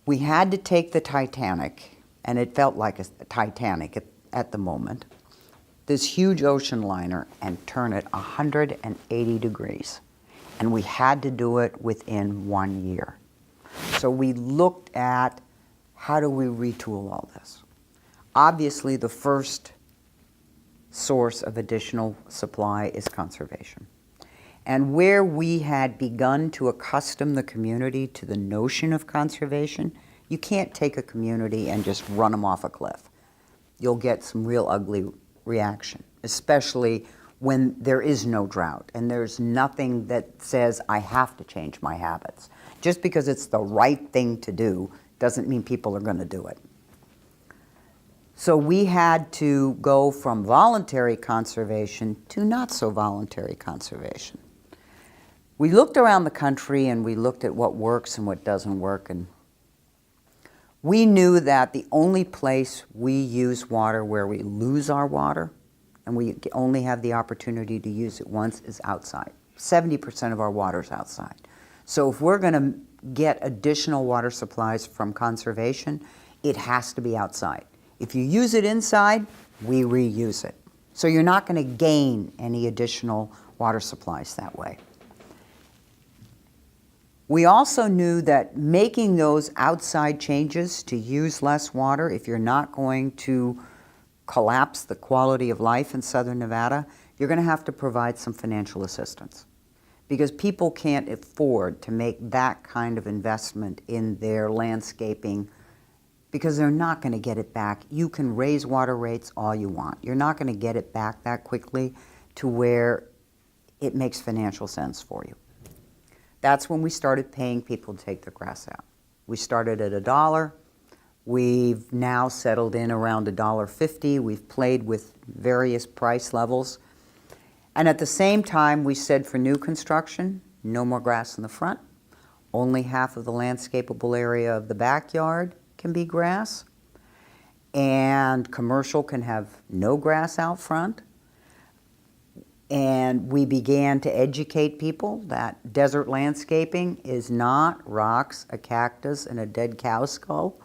We had to take the Titanic, and it felt like a Titanic at the moment, this huge ocean liner, and turn it 180 degrees. And we had to do it within 1 year. So we looked at how do we retool all this. Obviously, the first source of additional supply is conservation. And where we had begun to accustom the community to the notion of conservation, you can't take a community and just run them off a cliff. You'll get some real ugly reaction, especially when there is no drought and there's nothing that says I have to change my habits. Just because it's the right thing to do doesn't mean people are going to do it. So we had to go from voluntary conservation to not so voluntary conservation. We looked around the country and we looked at what works and what doesn't work, and we knew that the only place we use water where we lose our water and we only have the opportunity to use it once is outside. 70% of our water is outside. So if we're going to get additional water supplies from conservation, it has to be outside. If you use it inside, we reuse it. So you're not going to gain any additional water supplies that way. We also knew that making those outside changes to use less water, if you're not going to collapse the quality of life in Southern Nevada, you're going to have to provide some financial assistance. Because people can't afford to make that kind of investment in their landscaping because they're not going to get it back. You can raise water rates all you want. You're not going to get it back that quickly to where it makes financial sense for you. That's when we started paying people to take the grass out. We started at $1. We've now settled in around $1.50. We've played with various price levels. And at the same time, we said for new construction, no more grass in the front. Only half of the landscapable area of the backyard can be grass. And commercial can have no grass out front. And we began to educate people that desert landscaping is not rocks, a cactus, and a dead cow skull.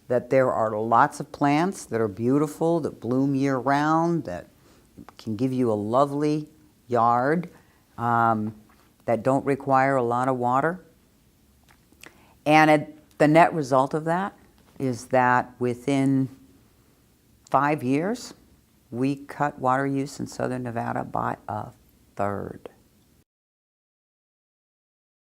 That there are lots of plants that are beautiful, that bloom year-round, that can give you a lovely yard, that don't require a lot of water. And the net result of that is that within 5 years, we cut water use in Southern Nevada by 1/3.